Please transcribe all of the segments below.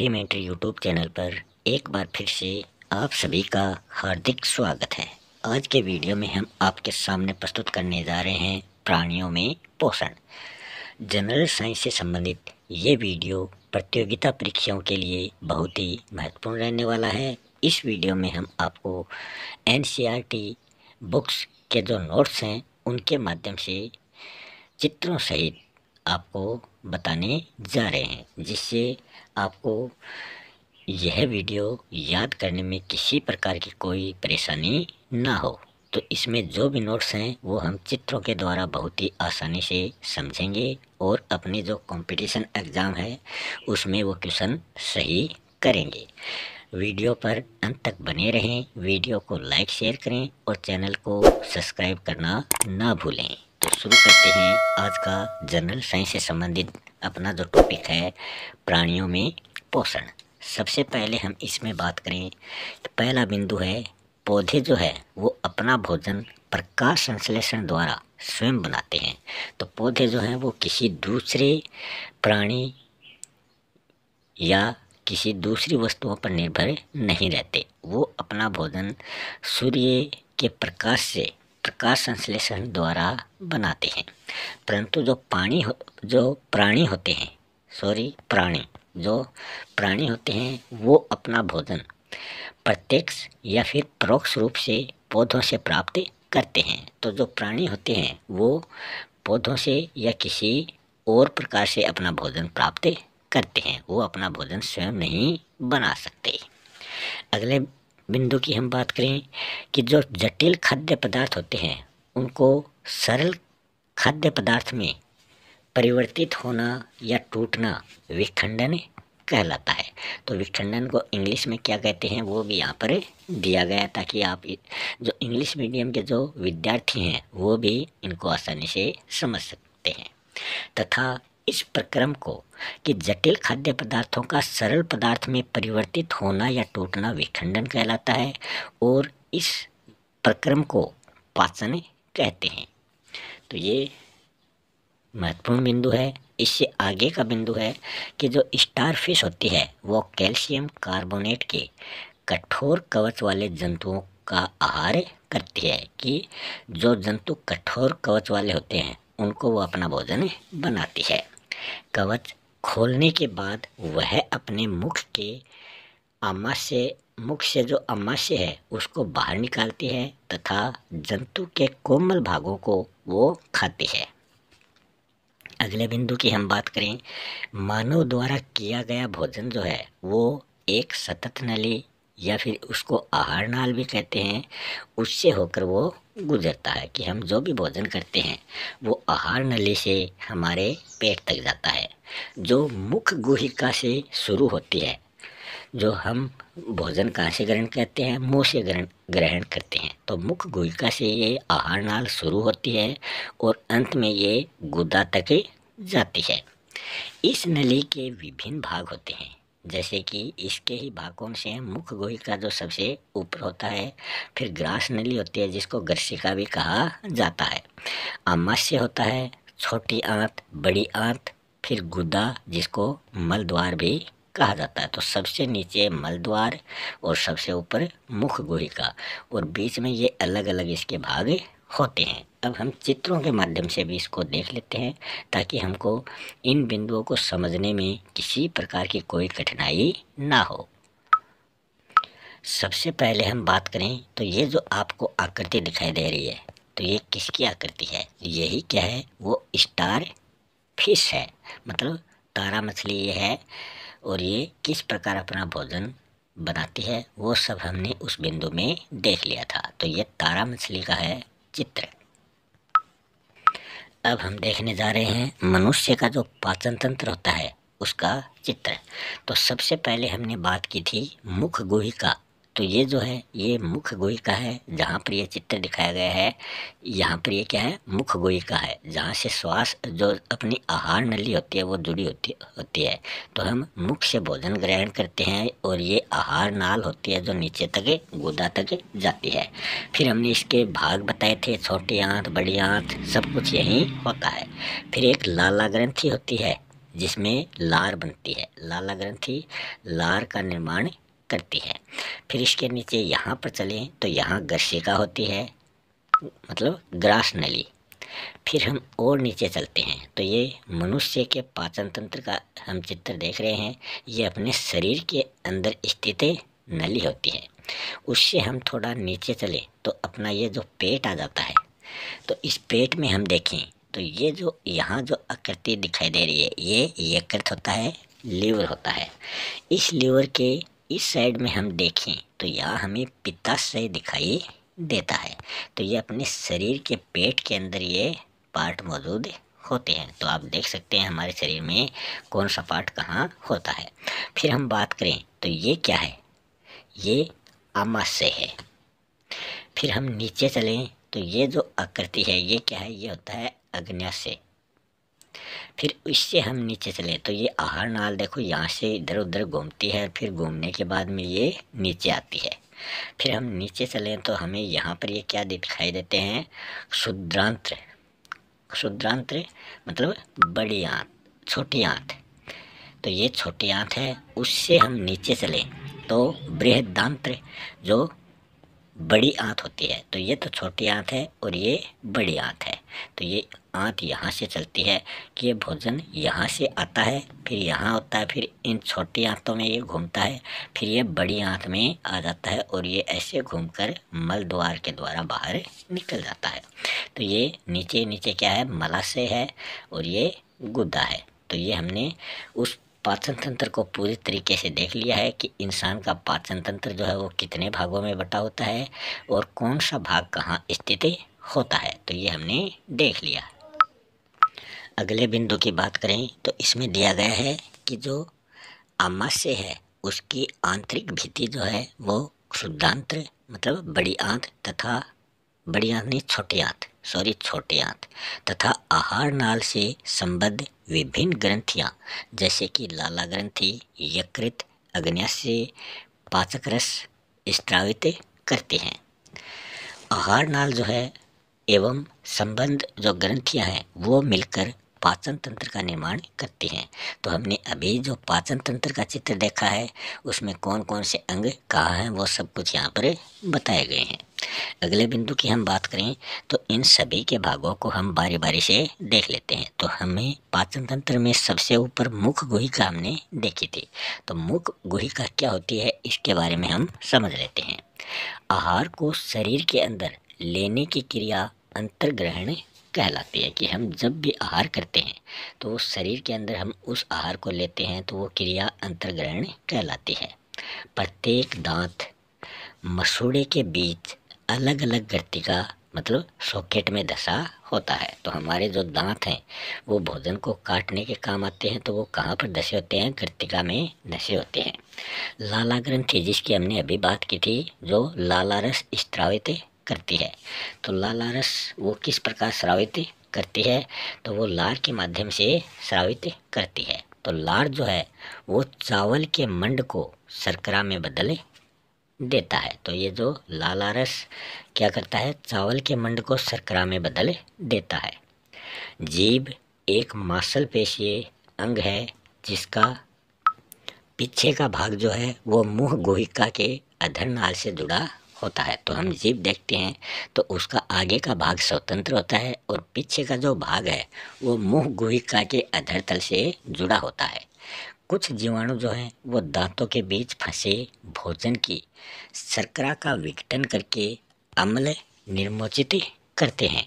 रेडिमेंट्री YouTube channel पर एक बार फिर से आप सभी का हार्दिक स्वागत है। आज के वीडियो में हम आपके सामने प्रस्तुत करने जा रहे हैं प्राणियों में पोषण। जनरल साइंस से संबंधित ये वीडियो प्रतियोगिता परीक्षाओं के लिए बहुत ही महत्वपूर्ण रहने वाला है। इस वीडियो में हम आपको NCERT बुक्स के जो नोट्स हैं उनके माध्यम से चित्रों सहित आपको बताने जा रहे हैं, जिससे आपको यह वीडियो याद करने में किसी प्रकार की कोई परेशानी ना हो। तो इसमें जो भी नोट्स हैं वो हम चित्रों के द्वारा बहुत ही आसानी से समझेंगे और अपने जो कंपटीशन एग्ज़ाम है उसमें वो क्वेश्चन सही करेंगे। वीडियो पर अंत तक बने रहें, वीडियो को लाइक शेयर करें और चैनल को सब्सक्राइब करना ना भूलें। तो शुरू करते हैं आज का जनरल साइंस से संबंधित अपना जो टॉपिक है प्राणियों में पोषण। सबसे पहले हम इसमें बात करें तो पहला बिंदु है पौधे जो है वो अपना भोजन प्रकाश संश्लेषण द्वारा स्वयं बनाते हैं। तो पौधे जो हैं वो किसी दूसरे प्राणी या किसी दूसरी वस्तुओं पर निर्भर नहीं रहते, वो अपना भोजन सूर्य के प्रकाश से प्रकाश संश्लेषण द्वारा बनाते हैं। परंतु जो प्राणी होते हैं वो अपना भोजन प्रत्यक्ष या फिर परोक्ष रूप से पौधों से प्राप्त करते हैं। तो जो प्राणी होते हैं वो पौधों से या किसी और प्रकार से अपना भोजन प्राप्त करते हैं, वो अपना भोजन स्वयं नहीं बना सकते। अगले बिंदु की हम बात करें कि जो जटिल खाद्य पदार्थ होते हैं उनको सरल खाद्य पदार्थ में परिवर्तित होना या टूटना विखंडन कहलाता है। तो विखंडन को इंग्लिश में क्या कहते हैं वो भी यहाँ पर दिया गया है, ताकि आप जो इंग्लिश मीडियम के जो विद्यार्थी हैं वो भी इनको आसानी से समझ सकते हैं। तथा इस प्रक्रम को कि जटिल खाद्य पदार्थों का सरल पदार्थ में परिवर्तित होना या टूटना विखंडन कहलाता है और इस प्रक्रम को पाचन कहते हैं। तो ये महत्वपूर्ण बिंदु है। इससे आगे का बिंदु है कि जो स्टारफिश होती है वो कैल्शियम कार्बोनेट के कठोर कवच वाले जंतुओं का आहार करती है। कि जो जंतु कठोर कवच वाले होते हैं उनको वो अपना भोजन बनाती है। कवच खोलने के बाद वह अपने मुख से जो आमाशय है उसको बाहर निकालती है तथा जंतु के कोमल भागों को वो खाती है। अगले बिंदु की हम बात करें, मानव द्वारा किया गया भोजन जो है वो एक सतत नली या फिर उसको आहार नाल भी कहते हैं, उससे होकर वो गुजरता है। कि हम जो भी भोजन करते हैं वो आहार नली से हमारे पेट तक जाता है, जो मुख गुहिका से शुरू होती है। जो हम भोजन कहाँ से ग्रहण करते हैं, मुंह से ग्रहण करते हैं। तो मुख गुहिका से ये आहार नाल शुरू होती है और अंत में ये गुदा तक जाती है। इस नली के विभिन्न भाग होते हैं, जैसे कि इसके ही भागों से मुख गुहिका जो सबसे ऊपर होता है, फिर ग्रास नली होती है जिसको गर्शिका भी कहा जाता है, आमाशय होता है, छोटी आंत, बड़ी आंत, फिर गुदा जिसको मलद्वार भी कहा जाता है। तो सबसे नीचे मलद्वार और सबसे ऊपर मुख गुहिका और बीच में ये अलग अलग इसके भाग होते हैं। अब हम चित्रों के माध्यम से भी इसको देख लेते हैं ताकि हमको इन बिंदुओं को समझने में किसी प्रकार की कोई कठिनाई ना हो। सबसे पहले हम बात करें तो ये जो आपको आकृति दिखाई दे रही है तो ये किसकी आकृति है? यही क्या है, वो स्टार फिश है, मतलब तारा मछली ये है। और ये किस प्रकार अपना भोजन बनाती है वो सब हमने उस बिंदु में देख लिया था। तो ये तारा मछली का है चित्र। अब हम देखने जा रहे हैं मनुष्य का जो पाचन तंत्र होता है उसका चित्र। तो सबसे पहले हमने बात की थी मुख गुहिका। तो ये जो है ये मुख गुहिका है, जहाँ पर ये चित्र दिखाया गया है यहाँ पर ये क्या है, मुख गुहिका है, जहाँ से श्वास जो अपनी आहार नली होती है वो जुड़ी होती है। तो हम मुख से भोजन ग्रहण करते हैं और ये आहार नाल होती है जो नीचे तक गुदा तक जाती है। फिर हमने इसके भाग बताए थे, छोटी आंत, बड़ी आंत, सब कुछ यही होता है। फिर एक लाला ग्रंथि होती है जिसमें लार बनती है। लाला ग्रंथि लार का निर्माण करती है। फिर इसके नीचे यहाँ पर चलें तो यहाँ गर्शिका होती है, मतलब ग्रास नली। फिर हम और नीचे चलते हैं तो ये मनुष्य के पाचन तंत्र का हम चित्र देख रहे हैं। ये अपने शरीर के अंदर स्थित नली होती है। उससे हम थोड़ा नीचे चले तो अपना ये जो पेट आ जाता है। तो इस पेट में हम देखें तो ये जो यहाँ जो आकृति दिखाई दे रही है, ये यकृत होता है, लीवर होता है। इस लीवर के इस साइड में हम देखें तो यहाँ हमें पित्ताशय दिखाई देता है। तो ये अपने शरीर के पेट के अंदर ये पार्ट मौजूद होते हैं। तो आप देख सकते हैं हमारे शरीर में कौन सा पार्ट कहाँ होता है। फिर हम बात करें तो ये क्या है, ये आमाशय है। फिर हम नीचे चलें तो ये जो आकृति है ये क्या है, ये होता है अग्न्याशय। फिर इससे हम नीचे चले तो ये आहार नाल देखो यहाँ से इधर उधर घूमती है, फिर घूमने के बाद में ये नीचे आती है। फिर हम नीचे चलें तो हमें यहाँ पर ये क्या दिखाई देते हैं, क्षुद्रांत्र। क्षुद्रांत्र मतलब बड़ी आंत, छोटी आंत। तो ये छोटी आंत है। उससे हम नीचे चलें तो बृहदांत्र जो बड़ी आंत होती है। तो ये तो छोटी आंत है और ये बड़ी आंत है। तो ये आंत यहाँ से चलती है कि ये भोजन यहाँ से आता है, फिर यहाँ होता है, फिर इन छोटी आंतों में ये घूमता है, फिर ये बड़ी आंत में आ जाता है और ये ऐसे घूमकर मल द्वार के द्वारा बाहर निकल जाता है। तो ये नीचे नीचे क्या है, मलाशय है और ये गुदा है। तो ये हमने उस पाचन तंत्र को पूरी तरीके से देख लिया है कि इंसान का पाचन तंत्र जो है वो कितने भागों में बटा होता है और कौन सा भाग कहाँ स्थित होता है। तो ये हमने देख लिया। अगले बिंदु की बात करें तो इसमें दिया गया है कि जो आमाशय है उसकी आंतरिक भित्ति जो है वो क्षुद्रांत्र मतलब बड़ी आंत तथा बड़ी आंत नहीं छोटी आंत तथा आहार नाल से संबद्ध विभिन्न ग्रंथियां जैसे कि लाला ग्रंथि, यकृत, अग्न्याशय, पाचक रस स्त्रावित करते हैं। आहार नाल जो है एवं संबंध जो ग्रंथियां हैं वो मिलकर पाचन तंत्र का निर्माण करती हैं। तो हमने अभी जो पाचन तंत्र का चित्र देखा है उसमें कौन कौन से अंग कहाँ हैं वो सब कुछ यहाँ पर बताए गए हैं। अगले बिंदु की हम बात करें तो इन सभी के भागों को हम बारी बारी से देख लेते हैं। तो हमें पाचन तंत्र में सबसे ऊपर मुख गुहिका हमने देखी थी। तो मुख गुहिका क्या होती है इसके बारे में हम समझ लेते हैं। आहार को शरीर के अंदर लेने की क्रिया अंतर्ग्रहण कहलाती है कि हम जब भी आहार करते हैं तो शरीर के अंदर हम उस आहार को लेते हैं तो वो क्रिया अंतर्ग्रहण कहलाती है। प्रत्येक दांत मसूड़े के बीच अलग अलग ग्रंथि का मतलब सॉकेट में धसा होता है। तो हमारे जो दांत हैं वो भोजन को काटने के काम आते हैं। तो वो कहाँ पर धसे होते हैं, ग्रंथिका में धसे होते हैं। लाला ग्रंथि जिसकी हमने अभी बात की थी जो लाला रस स्त्रावित करती है। तो लाला रस वो किस प्रकार स्रावित करती है, तो वो लार के माध्यम से स्रावित करती है। तो लार जो है वो चावल के मंड को शर्करा में बदल देता है। तो ये जो लाला रस क्या करता है, चावल के मंड को शर्करा में बदल देता है। जीभ एक मांसपेशीय अंग है जिसका पीछे का भाग जो है वो मुंह गुहिका के अधर नाल से जुड़ा होता है। तो हम जीभ देखते हैं तो उसका आगे का भाग स्वतंत्र होता है और पीछे का जो भाग है वो मुंह गुहिका के अधर तल से जुड़ा होता है। कुछ जीवाणु जो हैं वो दांतों के बीच फंसे भोजन की शर्करा का विघटन करके अम्ल निर्मोचित करते हैं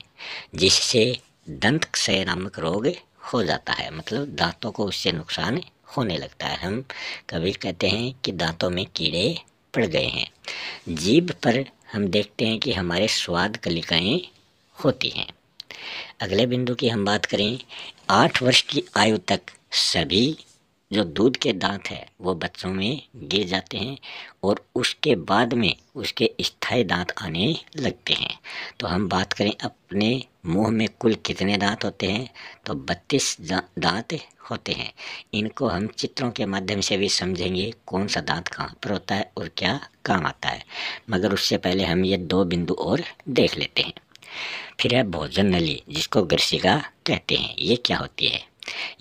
जिससे दंत क्षय नामक रोग हो जाता है। मतलब दांतों को उससे नुकसान होने लगता है। हम कभी कहते हैं कि दांतों में कीड़े पड़ गए हैं। जीभ पर हम देखते हैं कि हमारे स्वाद कलिकाएं होती हैं। अगले बिंदु की हम बात करें, 8 वर्ष की आयु तक सभी जो दूध के दांत है वो बच्चों में गिर जाते हैं और उसके बाद में उसके स्थायी दांत आने लगते हैं। तो हम बात करें अपने मुंह में कुल कितने दांत होते हैं, तो 32 दांत होते हैं। इनको हम चित्रों के माध्यम से भी समझेंगे कौन सा दांत कहाँ पर होता है और क्या काम आता है। मगर उससे पहले हम ये 2 बिंदु और देख लेते हैं। फिर है भोजन नली जिसको ग्रसिका कहते हैं। ये क्या होती है,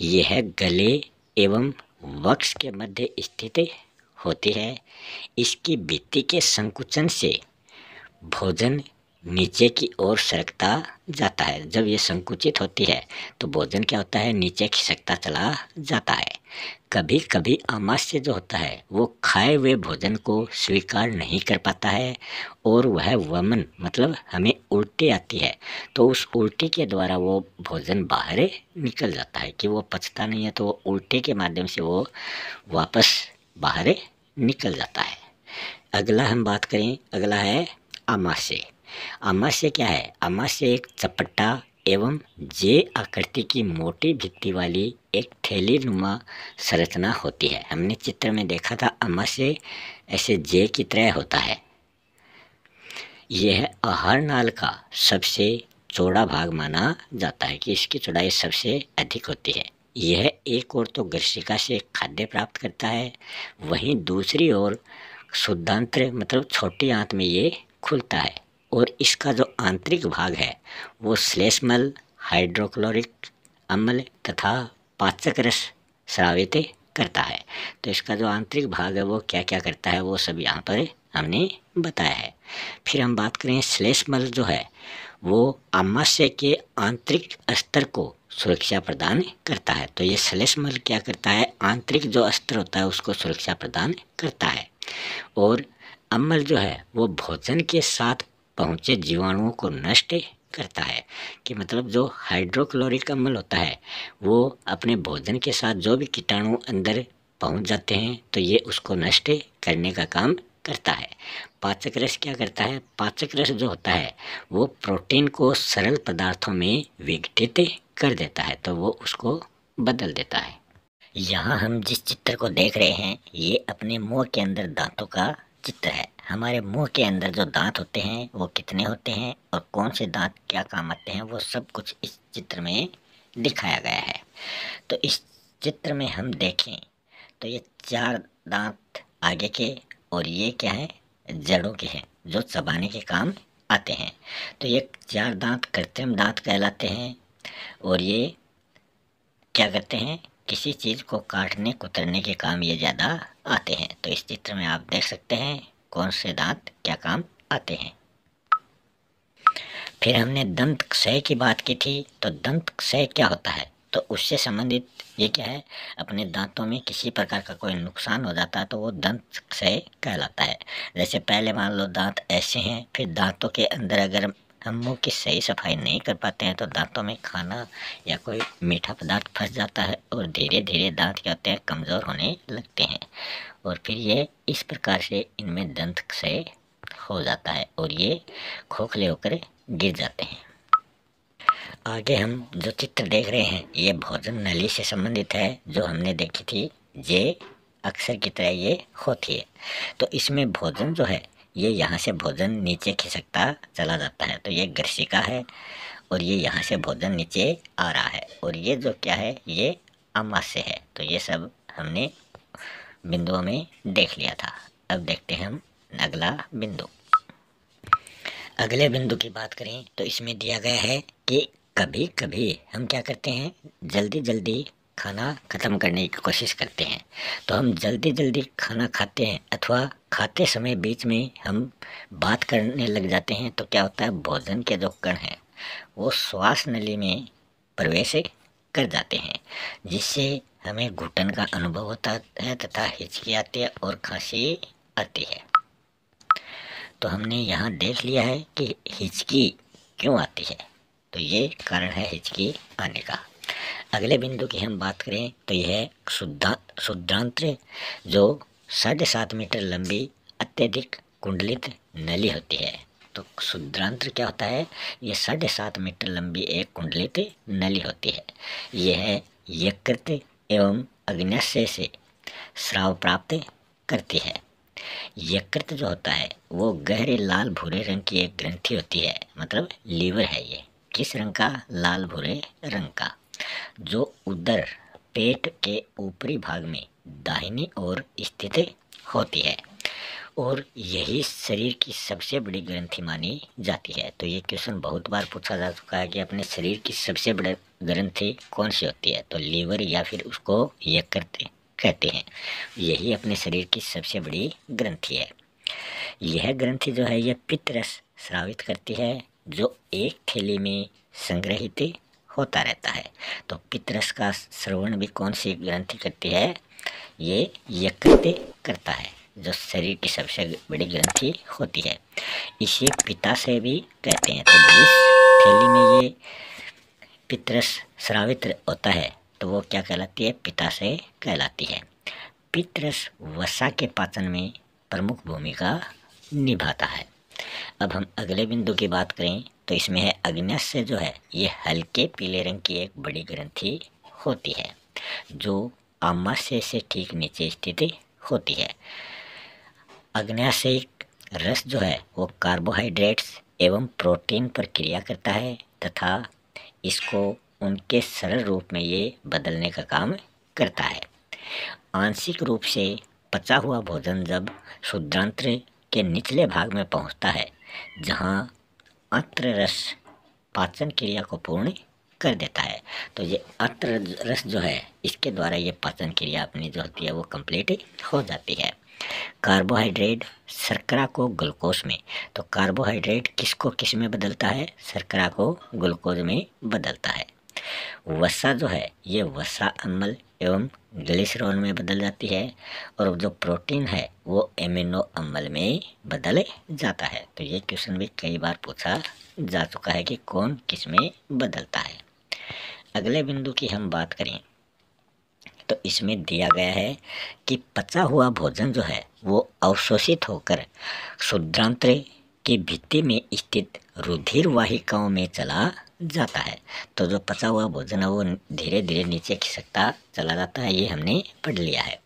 यह गले एवं वक्ष के मध्य स्थित होती है। इसकी भित्ति के संकुचन से भोजन नीचे की ओर सरकता जाता है। जब ये संकुचित होती है तो भोजन क्या होता है, नीचे खिसकता चला जाता है। कभी कभी आमाशय जो होता है वो खाए हुए भोजन को स्वीकार नहीं कर पाता है और वह वमन मतलब हमें उल्टी आती है, तो उस उल्टी के द्वारा वो भोजन बाहर निकल जाता है कि वो पचता नहीं है, तो वो उल्टी के माध्यम से वो वापस बाहर निकल जाता है। अगला हम बात करें, अगला है आमाशय। आमाशय क्या है? आमाशय एक चपटा एवं जे आकृति की मोटी भित्ति वाली एक थैली नुमा संरचना होती है। हमने चित्र में देखा था आमाशय ऐसे जे की तरह होता है। यह आहार नाल का सबसे चौड़ा भाग माना जाता है कि इसकी चौड़ाई सबसे अधिक होती है। यह एक ओर तो ग्रसिका से खाद्य प्राप्त करता है, वहीं दूसरी ओर शुद्धांत्र मतलब छोटी आंत में ये खुलता है और इसका जो आंतरिक भाग है वो श्लेष्मल, हाइड्रोक्लोरिक अम्ल तथा पाचक रस स्रावित करता है। तो इसका जो आंतरिक भाग है वो क्या क्या करता है वो सब यहाँ पर हमने बताया है। फिर हम बात करें श्लेष्मल जो है वो आमाशय के आंतरिक स्तर को सुरक्षा प्रदान करता है। तो ये श्लेष्मल क्या करता है, आंतरिक जो स्तर होता है उसको सुरक्षा प्रदान करता है। और अम्ल जो है वो भोजन के साथ पहुँचे जीवाणुओं को नष्ट करता है कि मतलब जो हाइड्रोक्लोरिक अम्ल होता है वो अपने भोजन के साथ जो भी कीटाणु अंदर पहुंच जाते हैं तो ये उसको नष्ट करने का काम करता है। पाचक रस क्या करता है? पाचक रस जो होता है वो प्रोटीन को सरल पदार्थों में विघटित कर देता है, तो वो उसको बदल देता है। यहाँ हम जिस चित्र को देख रहे हैं ये अपने मुंह के अंदर दांतों का चित्र है। हमारे मुंह के अंदर जो दांत होते हैं वो कितने होते हैं और कौन से दांत क्या काम आते हैं वो सब कुछ इस चित्र में दिखाया गया है। तो इस चित्र में हम देखें तो ये 4 दांत आगे के और ये क्या है, जड़ों के हैं जो चबाने के काम आते हैं। तो ये 4 दांत कृत्रिम दांत कहलाते हैं और ये क्या करते हैं, किसी चीज़ को काटने कुतरने के काम ये ज़्यादा आते हैं। तो इस चित्र में आप देख सकते हैं कौन से दांत क्या काम आते हैं। फिर हमने दंत क्षय की बात की थी, तो दंत क्षय क्या होता है, तो उससे संबंधित ये क्या है, अपने दांतों में किसी प्रकार का कोई नुकसान हो जाता है तो वो दंत क्षय कहलाता है। जैसे पहले मान लो दांत ऐसे हैं, फिर दांतों के अंदर अगर हम मुंह की सही सफाई नहीं कर पाते हैं तो दांतों में खाना या कोई मीठा पदार्थ फंस जाता है और धीरे धीरे दांत क्या होते हैं, कमज़ोर होने लगते हैं और फिर ये इस प्रकार से इनमें दंत क्षय हो जाता है और ये खोखले होकर गिर जाते हैं। आगे हम जो चित्र देख रहे हैं ये भोजन नली से संबंधित है, जो हमने देखी थी ये अक्सर की तरह ये होती है। तो इसमें भोजन जो है ये यहाँ से भोजन नीचे खिसकता चला जाता है, तो ये ग्रसिका है और ये यहाँ से भोजन नीचे आ रहा है और ये जो क्या है ये आमाशय है। तो ये सब हमने बिंदुओं में देख लिया था। अब देखते हैं हम अगला बिंदु। अगले बिंदु की बात करें तो इसमें दिया गया है कि कभी कभी हम क्या करते हैं, जल्दी जल्दी खाना ख़त्म करने की कोशिश करते हैं। तो हम जल्दी जल्दी खाना खाते हैं अथवा खाते समय बीच में हम बात करने लग जाते हैं, तो क्या होता है, भोजन के जो कण हैं वो श्वास नली में प्रवेश कर जाते हैं, जिससे हमें घुटन का अनुभव होता है तथा हिचकी आती है और खांसी आती है। तो हमने यहाँ देख लिया है कि हिचकी क्यों आती है, तो ये कारण है हिचकी आने का। अगले बिंदु की हम बात करें तो यह है शुद्धांत्र, जो 7.5 मीटर लंबी अत्यधिक कुंडलित नली होती है। तो शुद्धांत्र क्या होता है, ये 7.5 मीटर लंबी एक कुंडलित नली होती है। यह यकृत एवं अग्न्याशय से स्राव प्राप्त करती है। यकृत जो होता है वो गहरे लाल भूरे रंग की एक ग्रंथि होती है, मतलब लीवर है। ये किस रंग का, लाल भूरे रंग का, जो उदर पेट के ऊपरी भाग में दाहिनी ओर स्थित होती है। और यही शरीर की सबसे बड़ी ग्रंथि मानी जाती है। तो ये क्वेश्चन बहुत बार पूछा जा चुका है कि अपने शरीर की सबसे बड़ी ग्रंथि कौन सी होती है, तो लीवर या फिर उसको यकृत कहते हैं। यही अपने शरीर की सबसे बड़ी ग्रंथि है। यह ग्रंथि जो है यह पित्त रस स्रावित करती है, जो एक थैली में संग्रहित होता रहता है। तो पित्त रस का श्रवण भी कौन सी ग्रंथि करती है, ये यकृत करता है, जो शरीर की सबसे बड़ी ग्रंथि होती है। इसे पित्ताशय भी कहते हैं। तो जिस थैली में ये पित्त रस स्रावित होता है तो वो क्या कहलाती है, पित्ताशय कहलाती है। पित्त रस वसा के पाचन में प्रमुख भूमिका निभाता है। अब हम अगले बिंदु की बात करें तो इसमें है अग्न्याशय जो है ये हल्के पीले रंग की एक बड़ी ग्रंथि होती है, जो आमाशय से ठीक नीचे स्थित होती है। अग्न्याशयिक रस जो है वो कार्बोहाइड्रेट्स एवं प्रोटीन पर क्रिया करता है तथा इसको उनके सरल रूप में ये बदलने का काम करता है। आंशिक रूप से पचा हुआ भोजन जब शुद्धांत्र के निचले भाग में पहुंचता है, जहां आंत्र रस पाचन क्रिया को पूर्ण कर देता है, तो ये आंत्र रस जो है इसके द्वारा ये पाचन क्रिया अपनी जो होती है वो कंप्लीट हो जाती है। कार्बोहाइड्रेट शर्करा को ग्लूकोज में, तो कार्बोहाइड्रेट किसको किस में बदलता है, शर्करा को ग्लूकोज में बदलता है। वसा जो है ये वसा अम्ल एवं ग्लिसरॉल में बदल जाती है, और जो प्रोटीन है वो एमिनो अम्ल में बदल जाता है। तो ये क्वेश्चन भी कई बार पूछा जा चुका है कि कौन किस में बदलता है। अगले बिंदु की हम बात करें तो इसमें दिया गया है कि पचा हुआ भोजन जो है वो अवशोषित होकर शुद्धांत्र की भित्ति में स्थित रुधिर वाहिकाओं में चला जाता है। तो जो पचा हुआ भोजन है वो धीरे धीरे नीचे खिसकता चला जाता है, ये हमने पढ़ लिया है।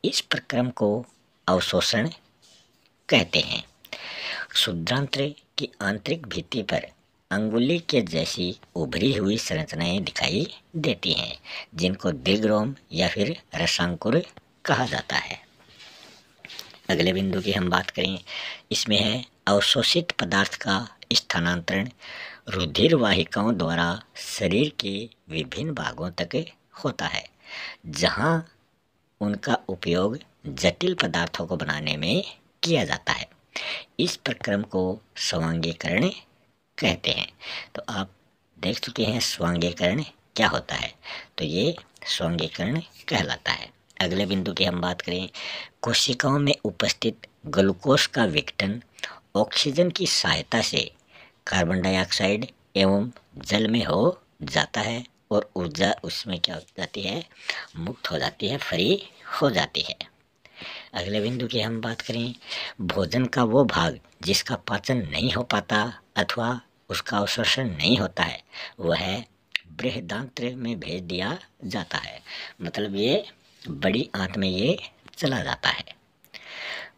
इस प्रक्रम को अवशोषण कहते हैं। शुद्धांत्र की आंतरिक भित्ति पर अंगुली के जैसी उभरी हुई संरचनाएं दिखाई देती हैं, जिनको दीर्घरोम या फिर रसांकुर कहा जाता है। अगले बिंदु की हम बात करें, इसमें है अवशोषित पदार्थ का स्थानांतरण रुधिर वाहिकाओं द्वारा शरीर के विभिन्न भागों तक होता है, जहां उनका उपयोग जटिल पदार्थों को बनाने में किया जाता है। इस प्रक्रम को स्वांगीकरण कहते हैं। तो आप देख चुके हैं स्वांगीकरण क्या होता है, तो ये स्वांगीकरण कहलाता है। अगले बिंदु की हम बात करें, कोशिकाओं में उपस्थित ग्लूकोज का विघटन ऑक्सीजन की सहायता से कार्बन डाइऑक्साइड एवं जल में हो जाता है, और ऊर्जा उसमें क्या हो जाती है, मुक्त हो जाती है, फ्री हो जाती है। अगले बिंदु की हम बात करें, भोजन का वो भाग जिसका पाचन नहीं हो पाता अथवा उसका अवशोषण नहीं होता है, वह बृहदांत्र में भेज दिया जाता है। मतलब ये बड़ी आंत में ये चला जाता है।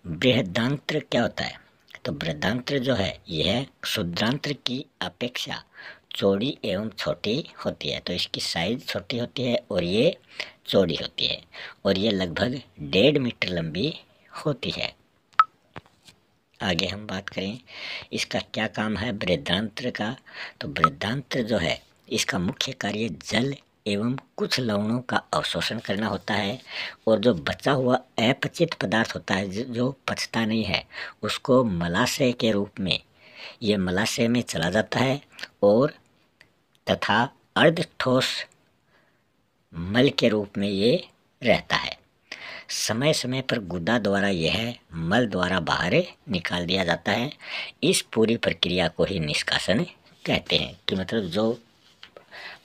बृहदांत्र क्या होता है, तो बृहदांत्र जो है यह शुद्धांत्र की अपेक्षा चौड़ी एवं छोटी होती है। तो इसकी साइज छोटी होती है और ये चौड़ी होती है, और ये लगभग 1.5 मीटर लंबी होती है। आगे हम बात करें इसका क्या काम है बृहदांत्र का, तो बृहदांत्र जो है इसका मुख्य कार्य जल एवं कुछ लवणों का अवशोषण करना होता है, और जो बचा हुआ अपचित पदार्थ होता है जो पचता नहीं है, उसको मलाशय के रूप में ये मलाशय में चला जाता है, और तथा अर्ध ठोस मल के रूप में ये रहता है। समय समय पर गुदा द्वारा यह मल द्वारा बाहर निकाल दिया जाता है। इस पूरी प्रक्रिया को ही निष्कासन कहते हैं, कि मतलब जो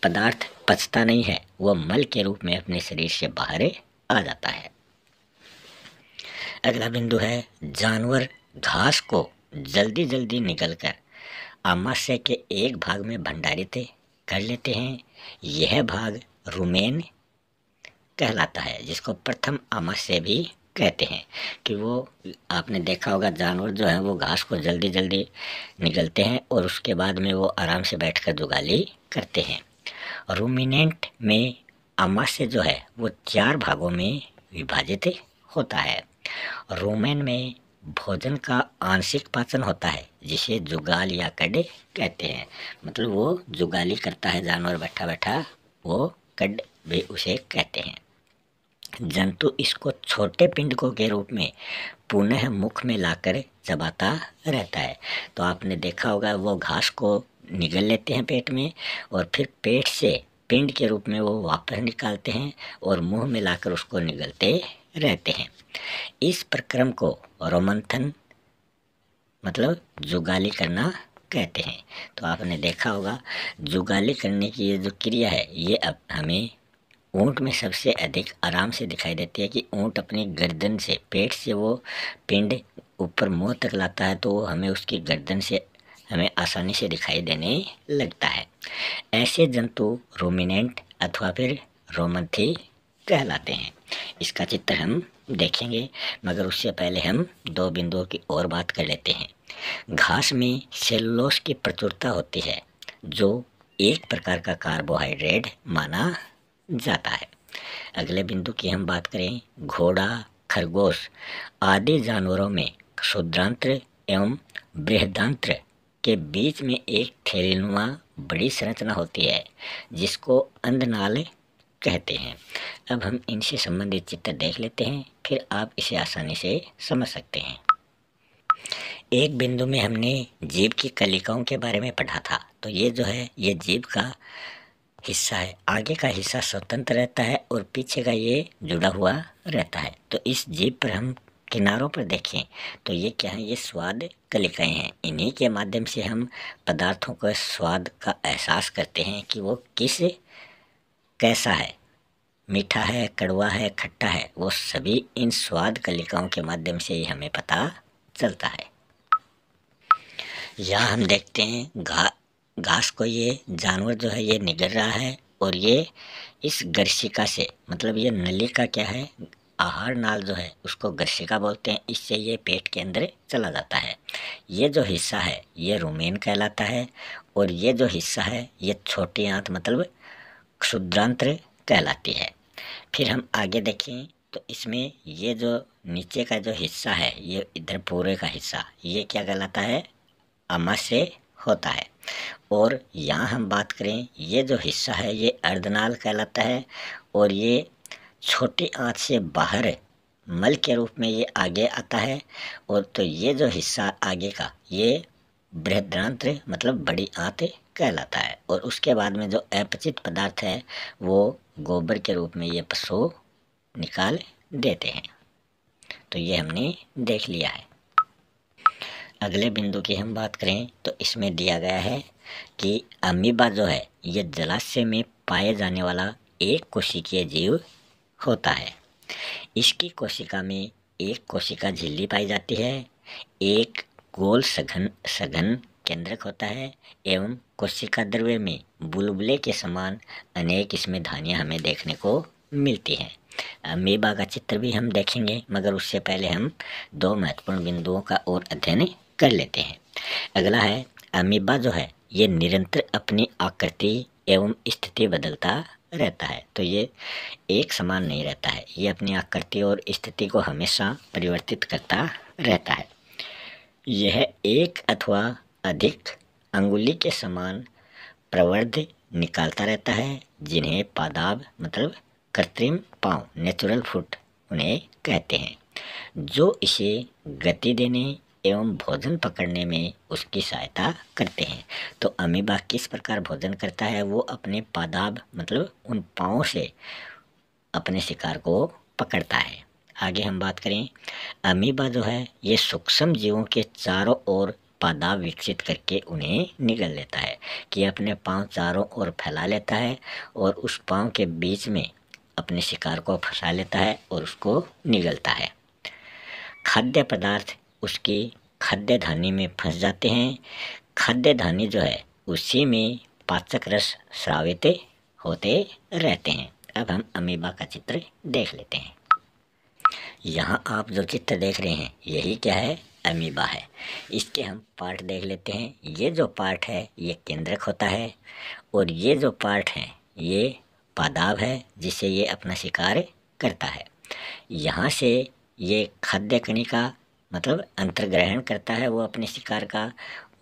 पदार्थ पचता नहीं है वह मल के रूप में अपने शरीर से बाहर आ जाता है। अगला बिंदु है, जानवर घास को जल्दी जल्दी निगलकर आमाशय के एक भाग में भंडारित कर लेते हैं। यह भाग रुमेन कहलाता है, जिसको प्रथम आमाशय भी कहते हैं। कि वो आपने देखा होगा जानवर जो है वो घास को जल्दी जल्दी निगलते हैं और उसके बाद में वो आराम से बैठकर जुगाली करते हैं। रूमिनेंट में आमाशय जो है वो 4 भागों में विभाजित होता है। रूमेन में भोजन का आंशिक पाचन होता है जिसे जुगाल या कड कहते हैं। मतलब वो जुगाली करता है जानवर बैठा बैठा, वो कड भी उसे कहते हैं। जंतु इसको छोटे पिंडकों के रूप में पुनः मुख में लाकर चबाता रहता है। तो आपने देखा होगा वो घास को निगल लेते हैं पेट में और फिर पेट से पिंड के रूप में वो वापस निकालते हैं और मुंह में लाकर उसको निगलते रहते हैं। इस प्रक्रम को रोमंथन मतलब जुगाली करना कहते हैं। तो आपने देखा होगा जुगाली करने की ये जो क्रिया है ये अब हमें ऊँट में सबसे अधिक आराम से दिखाई देती है कि ऊँट अपनी गर्दन से पेट से वो पिंड ऊपर मुंह तक लाता है, तो वो हमें उसकी गर्दन से हमें आसानी से दिखाई देने लगता है। ऐसे जंतु रूमिनेंट अथवा फिर रोमंथी कहलाते हैं। इसका चित्र हम देखेंगे, मगर उससे पहले हम दो बिंदुओं की और बात कर लेते हैं। घास में सेलुलोज की प्रचुरता होती है जो एक प्रकार का कार्बोहाइड्रेट माना जाता है। अगले बिंदु की हम बात करें, घोड़ा, खरगोश आदि जानवरों में क्षुद्रांत्र एवं बृहदांत्र के बीच में एक थैलीनुमा बड़ी संरचना होती है जिसको अंधनाल कहते हैं। अब हम इनसे संबंधित चित्र देख लेते हैं, फिर आप इसे आसानी से समझ सकते हैं। एक बिंदु में हमने जीभ की कलिकाओं के बारे में पढ़ा था। तो ये जो है ये जीभ का हिस्सा है, आगे का हिस्सा स्वतंत्र रहता है और पीछे का ये जुड़ा हुआ रहता है। तो इस जीभ पर हम किनारों पर देखें तो ये क्या है, ये स्वाद कलिकाएं हैं। इन्हीं के माध्यम से हम पदार्थों के स्वाद का एहसास करते हैं कि वो कैसा है, मीठा है, कड़वा है, खट्टा है, वो सभी इन स्वाद कलिकाओं के माध्यम से ही हमें पता चलता है। यहाँ हम देखते हैं घास को ये जानवर जो है ये निगल रहा है और ये इस गर्शिका से, मतलब ये नली का क्या है, आहार नाल जो है उसको गर्शिका बोलते हैं, इससे ये पेट के अंदर चला जाता है। ये जो हिस्सा है ये रुमेन कहलाता है और ये जो हिस्सा है ये छोटी आंत मतलब क्षुद्रांत्र कहलाती है। फिर हम आगे देखें तो इसमें ये जो नीचे का जो हिस्सा है ये इधर पूरे का हिस्सा ये क्या कहलाता है, आमाशय होता है। और यहाँ हम बात करें ये जो हिस्सा है ये अर्धनाल कहलाता है और ये छोटी आंत से बाहर मल के रूप में ये आगे आता है। और तो ये जो हिस्सा आगे का ये बृहदांत्र मतलब बड़ी आंत कहलाता है। और उसके बाद में जो अपचित पदार्थ है वो गोबर के रूप में ये पशु निकाल देते हैं। तो ये हमने देख लिया है। अगले बिंदु की हम बात करें तो इसमें दिया गया है कि अमीबा जो है ये जलाशय में पाए जाने वाला एक कोशिकीय जीव होता है। इसकी कोशिका में एक कोशिका झिल्ली पाई जाती है, एक गोल सघन केंद्रक होता है एवं कोशिका द्रव्य में बुलबुले के समान अनेक इसमें धानियाँ हमें देखने को मिलती हैं। अमीबा का चित्र भी हम देखेंगे, मगर उससे पहले हम दो महत्वपूर्ण बिंदुओं का और अध्ययन कर लेते हैं। अगला है अमीबा जो है ये निरंतर अपनी आकृति एवं स्थिति बदलता रहता है। तो ये एक समान नहीं रहता है, ये अपनी आकृति और स्थिति को हमेशा परिवर्तित करता रहता है। यह एक अथवा अधिक अंगुली के समान प्रवर्ध निकालता रहता है जिन्हें पादाब मतलब कृत्रिम पाँव नेचुरल फुट उन्हें कहते हैं, जो इसे गति देने एवं भोजन पकड़ने में उसकी सहायता करते हैं। तो अमीबा किस प्रकार भोजन करता है, वो अपने पादाब मतलब उन पाँव से अपने शिकार को पकड़ता है। आगे हम बात करें, अमीबा जो है ये सूक्ष्म जीवों के चारों ओर पादाब विकसित करके उन्हें निगल लेता है कि अपने पाँव चारों ओर फैला लेता है और उस पाँव के बीच में अपने शिकार को फंसा लेता है और उसको निगलता है। खाद्य पदार्थ उसकी खाद्य धानी में फंस जाते हैं। खाद्य धानी जो है उसी में पाचक रस स्रावित होते रहते हैं। अब हम अमीबा का चित्र देख लेते हैं। यहाँ आप जो चित्र देख रहे हैं यही क्या है, अमीबा है। इसके हम पार्ट देख लेते हैं। ये जो पार्ट है ये केंद्रक होता है और ये जो पार्ट है ये पादाब है जिससे ये अपना शिकार करता है। यहाँ से ये खाद्य कणिका मतलब अंतर्ग्रहण करता है वो अपने शिकार का।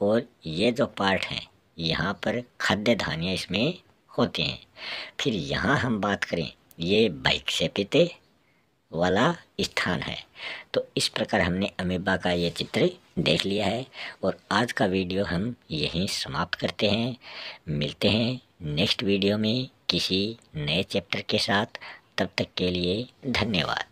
और ये जो पार्ट है यहाँ पर खाद्य धान्य इसमें होते हैं। फिर यहाँ हम बात करें, ये बाइक से पीते वाला स्थान है। तो इस प्रकार हमने अमीबा का ये चित्र देख लिया है और आज का वीडियो हम यहीं समाप्त करते हैं। मिलते हैं नेक्स्ट वीडियो में किसी नए चैप्टर के साथ। तब तक के लिए धन्यवाद।